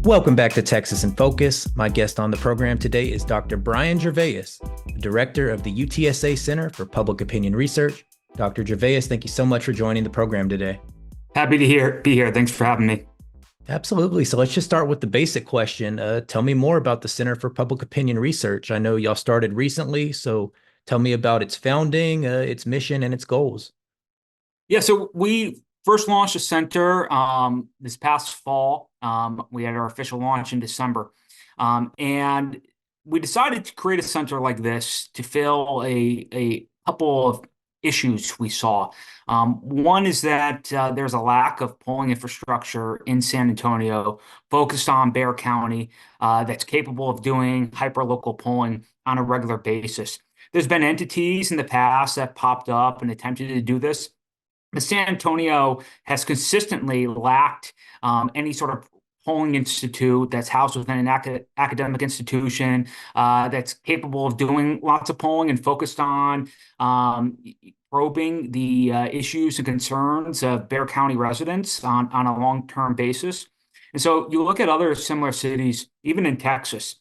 Welcome back to Texas in Focus. My guest on the program today is Dr. Bryan Gervais, the director of the UTSA Center for Public Opinion Research. Dr. Gervais, thank you so much for joining the program today. Happy to be here. Thanks for having me. Absolutely. So let's just start with the basic question. Tell me more about the Center for Public Opinion Research. I know y'all started recently, so tell me about its founding, its mission, and its goals. Yeah, so we first launched a center this past fall. We had our official launch in December. And we decided to create a center like this to fill a couple of issues we saw. One is that there's a lack of polling infrastructure in San Antonio focused on Bexar County that's capable of doing hyperlocal polling on a regular basis. There's been entities in the past that popped up and attempted to do this. But San Antonio has consistently lacked any sort of polling institute that's housed within an academic institution that's capable of doing lots of polling and focused on probing the issues and concerns of Bexar County residents on a long-term basis. And so you look at other similar cities, even in Texas,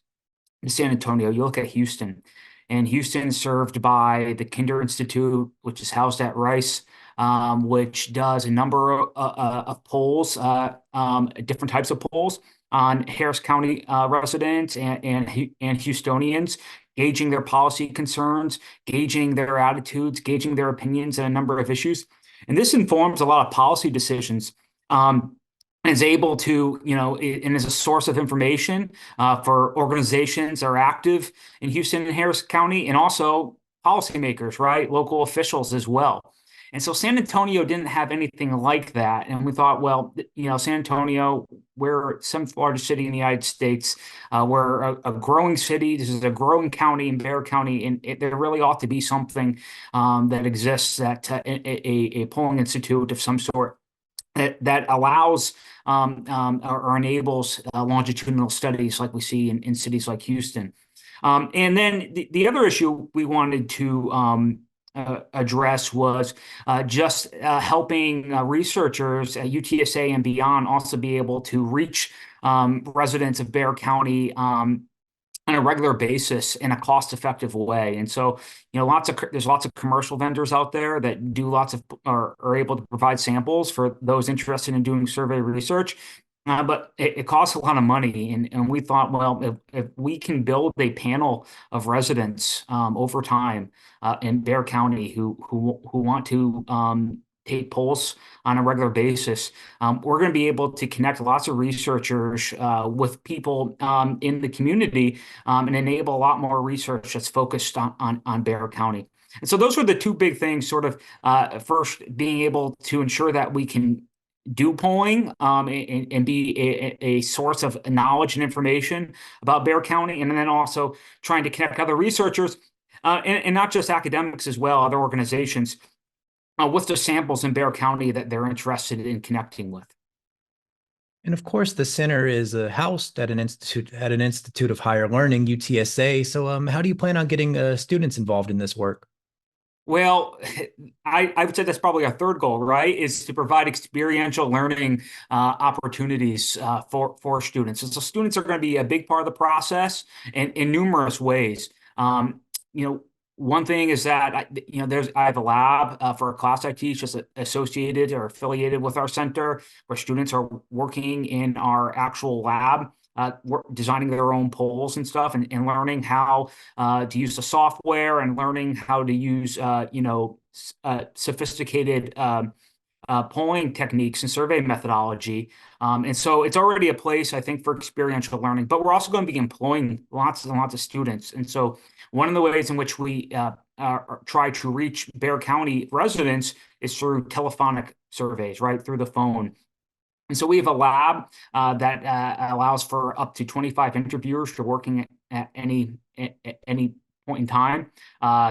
in San Antonio, you look at Houston, and Houston is served by the Kinder Institute, which is housed at Rice, which does a number of polls, different types of polls on Harris County residents and Houstonians, gauging their policy concerns, gauging their attitudes, gauging their opinions on a number of issues. And this informs a lot of policy decisions. Is able to, and is a source of information for organizations that are active in Houston and Harris County, and also policymakers, right? Local officials as well. And so San Antonio didn't have anything like that. And we thought, well, San Antonio, we're the seventh largest city in the United States. We're a growing city. This is a growing county in Bexar County. And there really ought to be something that exists, that a polling institute of some sort that allows or enables longitudinal studies like we see in cities like Houston. And then the other issue we wanted to address was just helping researchers at UTSA and beyond also be able to reach residents of Bexar County on a regular basis in a cost-effective way. And so, there's lots of commercial vendors out there that do lots of or are able to provide samples for those interested in doing survey research. But it costs a lot of money, and we thought, well, if we can build a panel of residents over time in Bexar County who want to take polls on a regular basis, we're going to be able to connect lots of researchers with people in the community and enable a lot more research that's focused on Bexar County. And so those were the two big things, sort of first being able to ensure that we can do polling and be a source of knowledge and information about Bexar County, and then also trying to connect other researchers and not just academics as well, other organizations with the samples in Bexar County that they're interested in connecting with. And of course, the center is housed at an institute of higher learning, UTSA. So how do you plan on getting students involved in this work? Well, I would say that's probably our third goal, right? Is to provide experiential learning opportunities for students. And so students are going to be a big part of the process in numerous ways. One thing is that I have a lab for a class I teach that's associated or affiliated with our center, where students are working in our actual lab, designing their own polls and stuff, and learning how to use the software, and learning how to use sophisticated polling techniques and survey methodology. And so it's already a place, I think, for experiential learning, but we're also going to be employing lots and lots of students. And so one of the ways in which we try to reach Bexar County residents is through telephonic surveys, right, through the phone. And so we have a lab that allows for up to 25 interviewers to working at any point in time,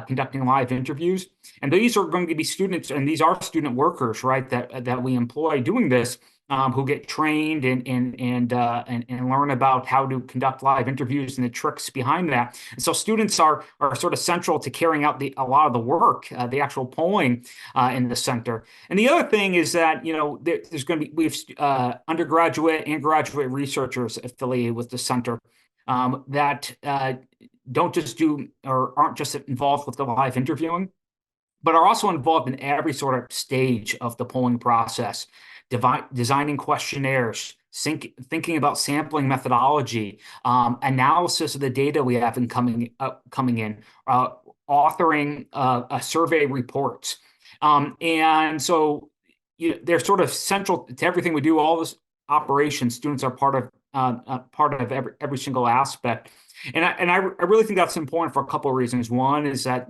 conducting live interviews. And these are going to be students, and these are student workers, right, that we employ doing this. who get trained and learn about how to conduct live interviews and the tricks behind that. And so students are sort of central to carrying out a lot of the work, the actual polling in the center. And the other thing is that, there's going to be, we have undergraduate and graduate researchers affiliated with the center that don't just do or aren't just involved with the live interviewing, but are also involved in every sort of stage of the polling process, designing questionnaires, thinking about sampling methodology, analysis of the data we have coming in, authoring survey reports. And so they're sort of central to everything we do. All this operations, students are part of every single aspect. And I really think that's important for a couple of reasons. One is that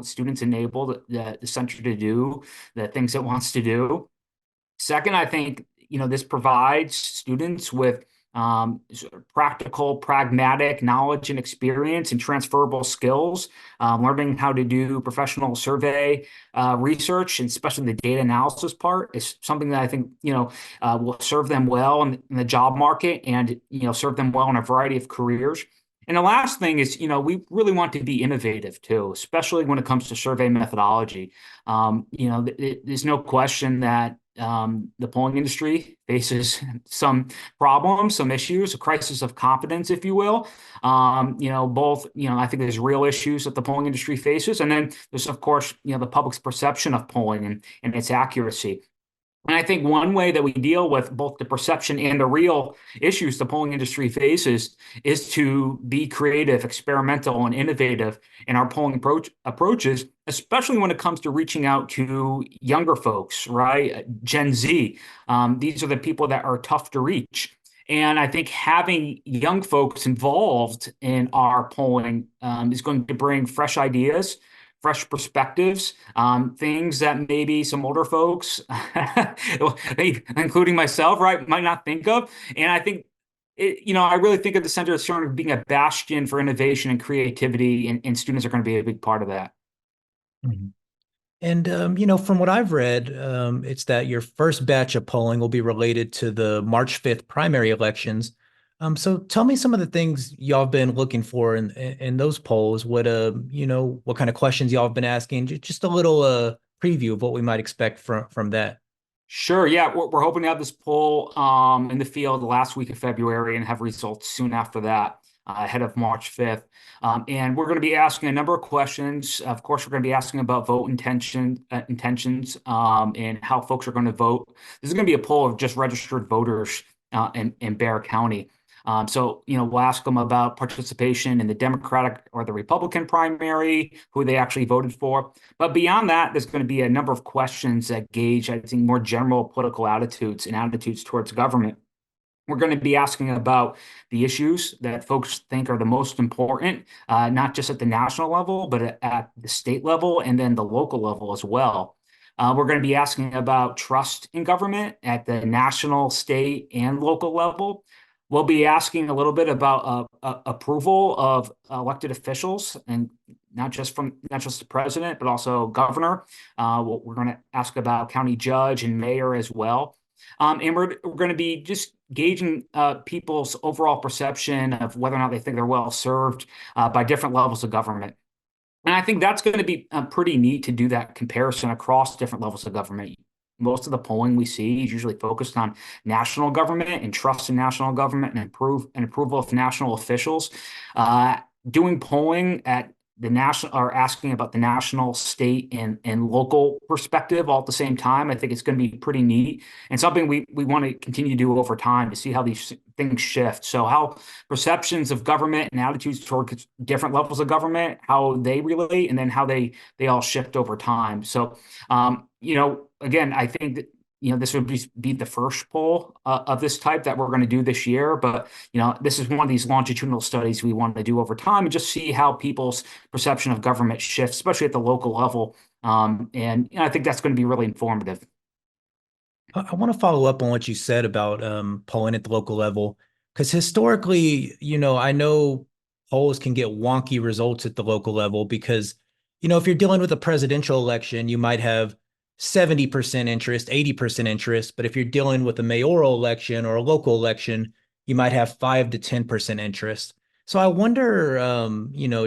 students enable the center to do the things it wants to do. Second, I think this provides students with sort of practical, pragmatic knowledge and experience and transferable skills. Learning how to do professional survey research, and especially the data analysis part, is something that I think will serve them well in the job market, and serve them well in a variety of careers. And the last thing is, we really want to be innovative too, especially when it comes to survey methodology. There's no question that the polling industry faces some problems, some issues, a crisis of confidence, if you will. I think there's real issues that the polling industry faces. And then there's, of course, the public's perception of polling and its accuracy. And I think one way that we deal with both the perception and the real issues the polling industry faces is to be creative, experimental, and innovative in our polling approaches, especially when it comes to reaching out to younger folks, right? Gen Z. These are the people that are tough to reach. And I think having young folks involved in our polling is going to bring fresh ideas, fresh perspectives, things that maybe some older folks, including myself, right, might not think of. And I think, I really think of the center as sort of being a bastion for innovation and creativity, and students are going to be a big part of that. Mhm. And, from what I've read, it's that your first batch of polling will be related to the March 5th primary elections. So tell me some of the things y'all have been looking for in those polls. What kind of questions y'all have been asking? Just a little preview of what we might expect from that. Sure. Yeah, we're hoping to have this poll in the field the last week of February and have results soon after that, ahead of March 5th. And we're going to be asking a number of questions. Of course, we're going to be asking about vote intentions, and how folks are going to vote. This is going to be a poll of just registered voters in Bexar County. So, we'll ask them about participation in the Democratic or the Republican primary, who they actually voted for. But beyond that, there's going to be a number of questions that gauge, I think, more general political attitudes and attitudes towards government. We're going to be asking about the issues that folks think are the most important, not just at the national level, but at the state level and then the local level as well. We're going to be asking about trust in government at the national, state, and local level. We'll be asking a little bit about approval of elected officials, and not just the president, but also governor. We're going to ask about county judge and mayor as well. And we're going to be just gauging people's overall perception of whether or not they think they're well served by different levels of government. And I think that's going to be pretty neat to do that comparison across different levels of government. Most of the polling we see is usually focused on national government and trust in national government and approval of national officials. Doing polling at the national, or asking about the national, state, and local perspective all at the same time, I think it's going to be pretty neat, and something we want to continue to do over time to see how these things shift. So how perceptions of government and attitudes toward different levels of government, how they relate, and then how they all shift over time. So, again, I think that this would be the first poll of this type that we're going to do this year. But, this is one of these longitudinal studies we want to do over time and just see how people's perception of government shifts, especially at the local level. And I think that's going to be really informative. I want to follow up on what you said about polling at the local level, because historically, I know polls can get wonky results at the local level because, if you're dealing with a presidential election, you might have 70% interest, 80% interest. But if you're dealing with a mayoral election or a local election, you might have 5 to 10% interest. So I wonder,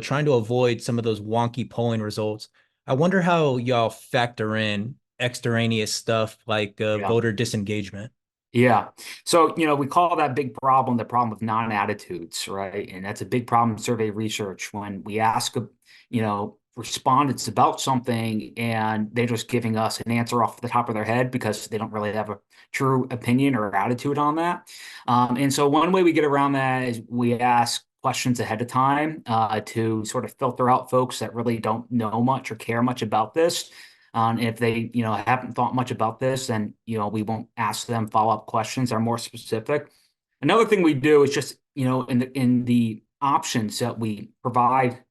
trying to avoid some of those wonky polling results, I wonder how y'all factor in extraneous stuff like Yeah. voter disengagement. Yeah. So, we call that big problem the problem of non-attitudes, right? And that's a big problem in survey research when we ask, respondents about something and they're just giving us an answer off the top of their head because they don't really have a true opinion or attitude on that. And so one way we get around that is we ask questions ahead of time to sort of filter out folks that really don't know much or care much about this. If they, haven't thought much about this, then, we won't ask them follow-up questions that are more specific. Another thing we do is just, in the options that we provide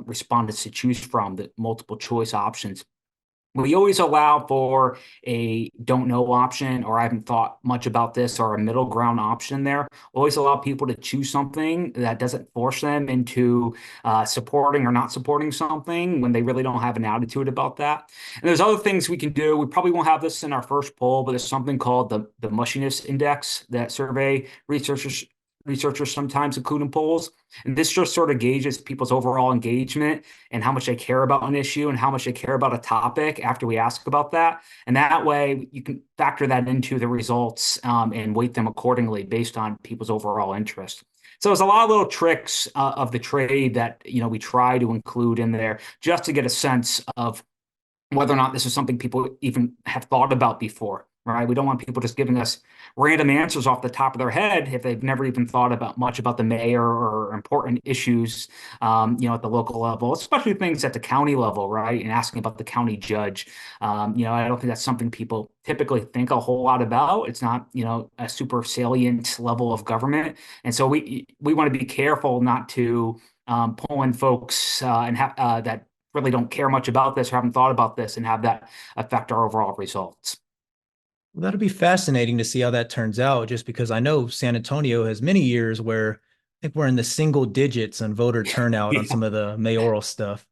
respondents to choose from, the multiple choice options, we always allow for a don't know option or I haven't thought much about this or a middle ground option there. Always allow people to choose something that doesn't force them into supporting or not supporting something when they really don't have an attitude about that. And there's other things we can do. We probably won't have this in our first poll, but there's something called the mushiness index that survey researchers sometimes include in polls. And this just sort of gauges people's overall engagement and how much they care about an issue and how much they care about a topic after we ask about that. And that way you can factor that into the results and weight them accordingly based on people's overall interest. So there's a lot of little tricks of the trade that we try to include in there just to get a sense of whether or not this is something people even have thought about before, right? We don't want people just giving us random answers off the top of their head if they've never even thought about much about the mayor or important issues, at the local level, especially things at the county level, right? And asking about the county judge. I don't think that's something people typically think a whole lot about. It's not, a super salient level of government. And so we want to be careful not to pull in folks and have that really don't care much about this or haven't thought about this and have that affect our overall results. Well, that'll be fascinating to see how that turns out, just because I know San Antonio has many years where I think we're in the single digits on voter turnout on Yeah. some of the mayoral stuff.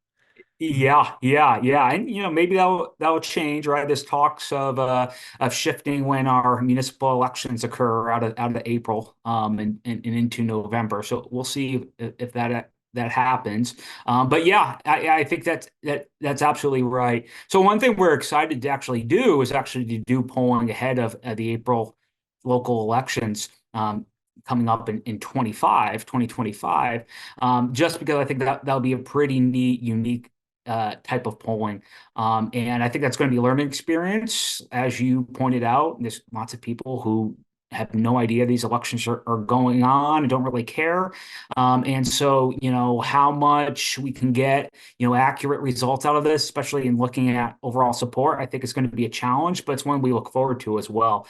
Yeah, yeah, yeah, and maybe that'll change, right? There's talks of shifting when our municipal elections occur out of April, and into November. So we'll see if that happens. But yeah, I think that's absolutely right. So one thing we're excited to actually do is actually to do polling ahead of the April local elections. Coming up in 2025, just because I think that'll be a pretty neat, unique type of polling. And I think that's going to be a learning experience. As you pointed out, there's lots of people who have no idea these elections are going on and don't really care. And so, how much we can get, accurate results out of this, especially in looking at overall support, I think it's going to be a challenge, but it's one we look forward to as well.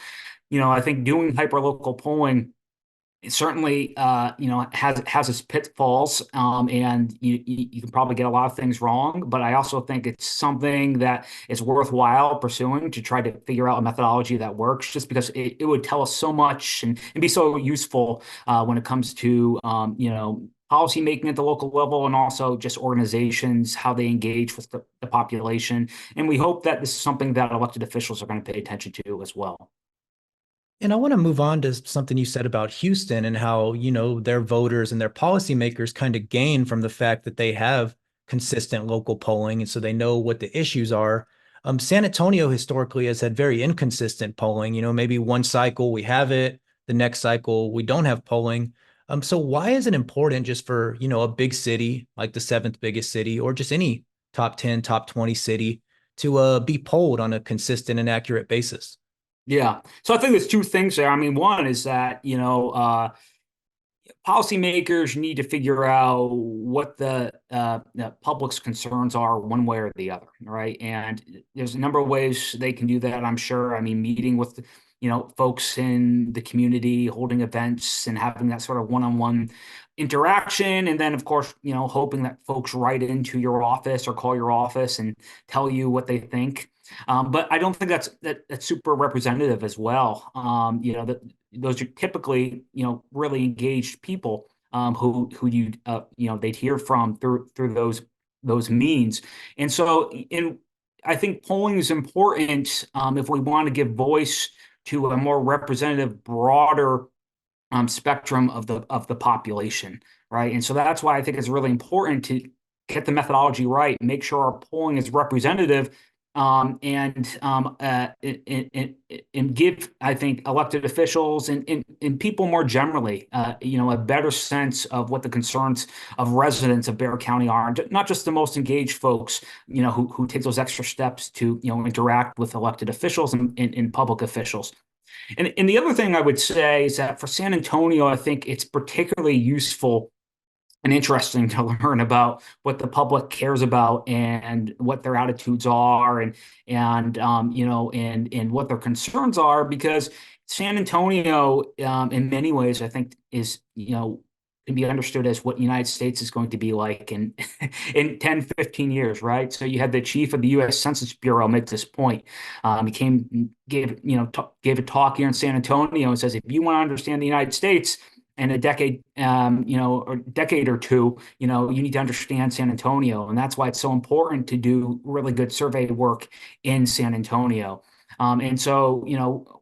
I think doing hyperlocal polling it certainly has its pitfalls, and you can probably get a lot of things wrong, but I also think it's something that is worthwhile pursuing to try to figure out a methodology that works, just because it would tell us so much and be so useful when it comes to policy making at the local level, and also just organizations, how they engage with the population. And we hope that this is something that elected officials are going to pay attention to as well. And I want to move on to something you said about Houston and how, their voters and their policymakers kind of gain from the fact that they have consistent local polling. And so they know what the issues are. San Antonio historically has had very inconsistent polling. Maybe one cycle we have it, the next cycle we don't have polling. So why is it important just for, a big city like the seventh biggest city or just any top 10, top 20 city to be polled on a consistent and accurate basis? Yeah. So I think there's two things there. I mean, one is that, policymakers need to figure out what the public's concerns are one way or the other, right? And there's a number of ways they can do that, I'm sure. I mean, meeting with, folks in the community, holding events and having that sort of one-on-one interaction. And then, of course, hoping that folks write into your office or call your office and tell you what they think. But I don't think that's super representative as well. That those are typically, really engaged people who they'd hear from through those means. And so I think polling is important if we want to give voice to a more representative, broader spectrum of the population, right? And so that's why I think it's really important to get the methodology right, make sure our polling is representative, and give, I think, elected officials and people more generally, a better sense of what the concerns of residents of Bexar County are, and not just the most engaged folks, who take those extra steps to, interact with elected officials and public officials. And the other thing I would say is that for San Antonio, I think it's particularly useful and interesting to learn about what the public cares about and what their attitudes are, and what their concerns are, because San Antonio, in many ways, I think is, can be understood as what the United States is going to be like in in 10, 15 years, right? So you had the chief of the U.S. Census Bureau make this point. Gave a talk here in San Antonio and says, if you want to understand the United States in a decade, or decade or two, you need to understand San Antonio. And that's why it's so important to do really good survey work in San Antonio. And so,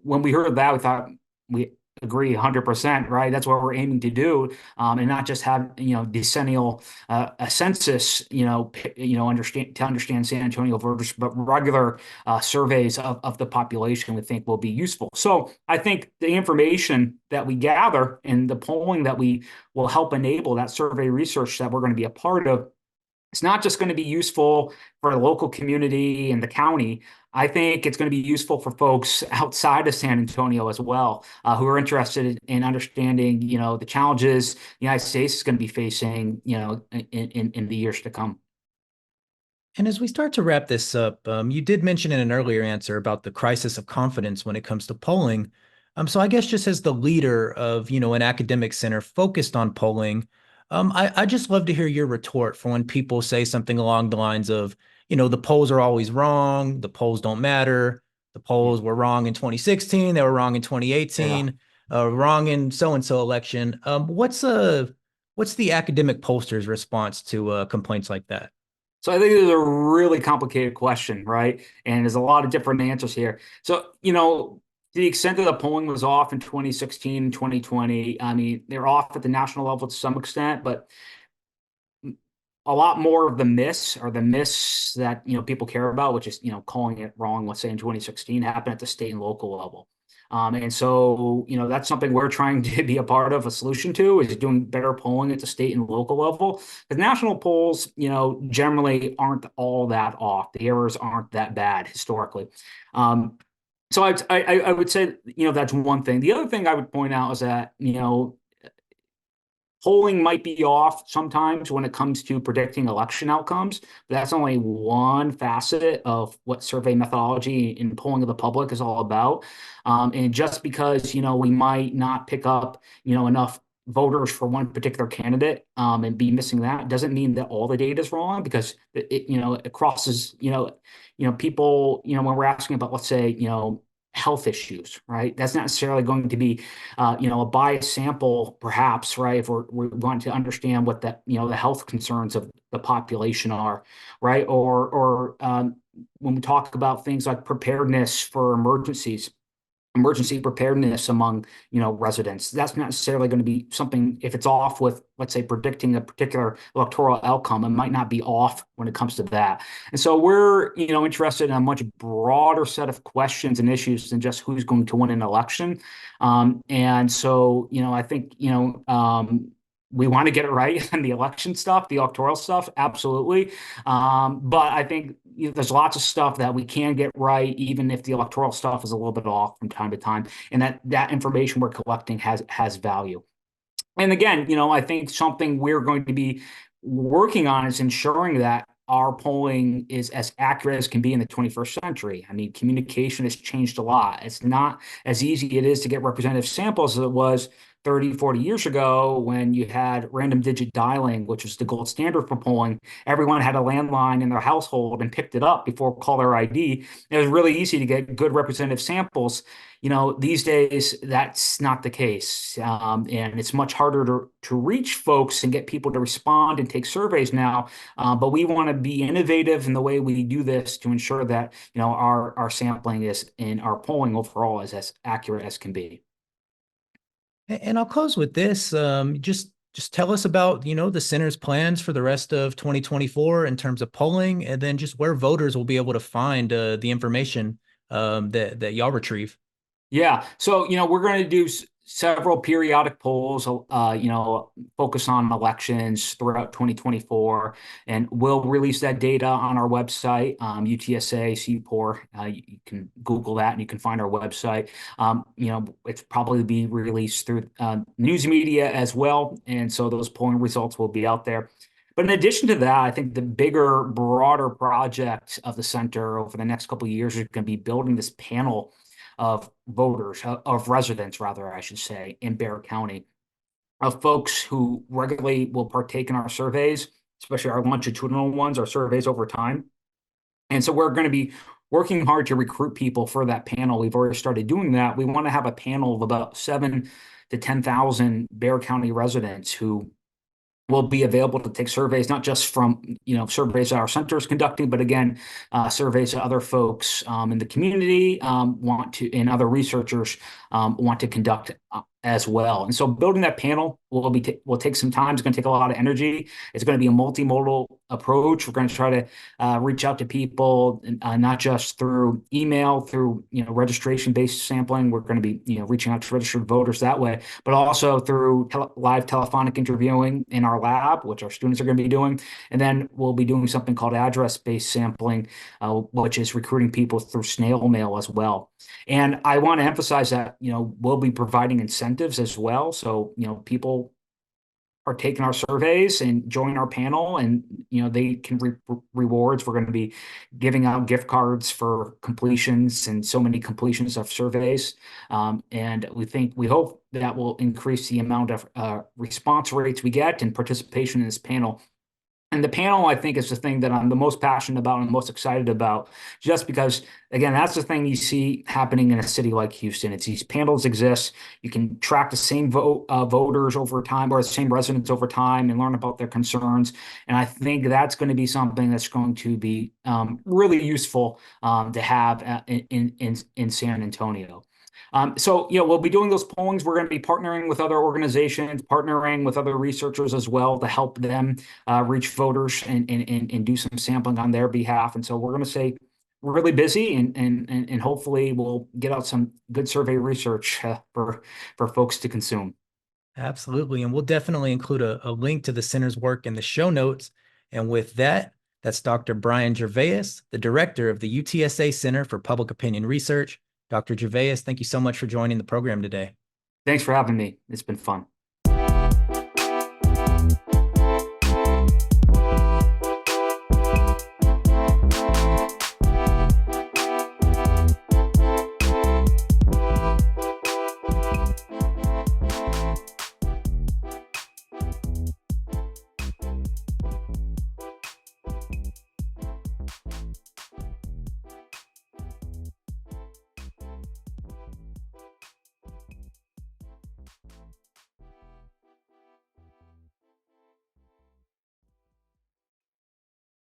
when we heard that, we thought we agree 100%, right? That's what we're aiming to do, and not just have, decennial a census, understand to understand San Antonio voters, but regular surveys of the population we think will be useful. So I think the information that we gather and the polling that we will help enable that survey research that we're going to be a part of. It's not just going to be useful for the local community and the county. I think it's going to be useful for folks outside of San Antonio as well, who are interested in understanding, the challenges the United States is going to be facing, in the years to come. And as we start to wrap this up, you did mention in an earlier answer about the crisis of confidence when it comes to polling. So I guess just as the leader of, an academic center focused on polling, I just love to hear your retort for when people say something along the lines of, the polls are always wrong, the polls don't matter, the Yeah. polls were wrong in 2016, they were wrong in Yeah. 2018, wrong in so-and-so election. What's the academic pollster's response to complaints like that? So I think it's a really complicated question, right? And there's a lot of different answers here. So, to the extent that the polling was off in 2016, 2020, I mean, they're off at the national level to some extent, but a lot more of the myths that, people care about, which is, calling it wrong, let's say in 2016, happened at the state and local level. And so, that's something we're trying to be a part of a solution to, is doing better polling at the state and local level. Because national polls, generally aren't all that off. The errors aren't that bad historically. So I would say, that's one thing. The other thing I would point out is that, polling might be off sometimes when it comes to predicting election outcomes, but that's only one facet of what survey methodology and polling of the public is all about. And just because, we might not pick up, enough voters for one particular candidate, and be missing that, doesn't mean that all the data is wrong, because it crosses, people, when we're asking about, let's say, health issues, right? That's not necessarily going to be, a biased sample, perhaps, right? If we want to understand what the health concerns of the population are, right? Or when we talk about things like preparedness for emergency preparedness among, residents, that's not necessarily going to be something. If it's off with, let's say, predicting a particular electoral outcome, it might not be off when it comes to that. And so we're, interested in a much broader set of questions and issues than just who's going to win an election. And so, I think, we want to get it right on the election stuff, the electoral stuff, absolutely. But I think, there's lots of stuff that we can get right, even if the electoral stuff is a little bit off from time to time, and that information we're collecting has value. And again, I think something we're going to be working on is ensuring that our polling is as accurate as can be in the 21st century. I mean, communication has changed a lot. It's not as easy it is to get representative samples as it was 30, 40 years ago when you had random digit dialing, which was the gold standard for polling. Everyone had a landline in their household and picked it up before caller ID. It was really easy to get good representative samples. These days that's not the case, and it's much harder to reach folks and get people to respond and take surveys now. But we want to be innovative in the way we do this to ensure that our sampling is and our polling overall is as accurate as can be. And I'll close with this. Just tell us about, the center's plans for the rest of 2024 in terms of polling, and then just where voters will be able to find the information that y'all retrieve. Yeah. So, we're going to do several periodic polls, focus on elections throughout 2024, and we'll release that data on our website, UTSA, CPOR. You can Google that and you can find our website. It's probably be released through news media as well. And so those polling results will be out there. But in addition to that, I think the bigger, broader project of the center over the next couple of years is going to be building this panel of voters, of residents, rather, I should say, in Bexar County, of folks who regularly will partake in our surveys, especially our longitudinal ones, our surveys over time. And so we're going to be working hard to recruit people for that panel. We've already started doing that. We want to have a panel of about 7,000 to 10,000 Bexar County residents who will be available to take surveys, not just from surveys our center is conducting, but again, surveys that other folks in the community want to, and other researchers want to conduct as well. And so building that panel will take some time. It's going to take a lot of energy. It's going to be a multimodal approach. We're going to try to reach out to people, not just through email, through registration-based sampling. We're going to be reaching out to registered voters that way, but also through live telephonic interviewing in our lab, which our students are going to be doing. And then we'll be doing something called address-based sampling, which is recruiting people through snail mail as well. And I want to emphasize that, we'll be providing incentives as well. So, people are taking our surveys and join our panel and, they can rewards. We're going to be giving out gift cards for completions and so many completions of surveys. And we hope that will increase the amount of response rates we get and participation in this panel. And the panel, I think, is the thing that I'm the most passionate about and most excited about, just because, again, that's the thing you see happening in a city like Houston. It's these panels exist. You can track the same voters over time, or the same residents over time, and learn about their concerns. And I think that's going to be something that's going to be really useful to have in San Antonio. So, we'll be doing those pollings. We're going to be partnering with other organizations, partnering with other researchers as well to help them reach voters and do some sampling on their behalf. And so we're going to say we're really busy and hopefully we'll get out some good survey research for folks to consume. Absolutely. And we'll definitely include a link to the center's work in the show notes. And with that, that's Dr. Bryan Gervais, the director of the UTSA Center for Public Opinion Research. Dr. Gervais, thank you so much for joining the program today. Thanks for having me. It's been fun.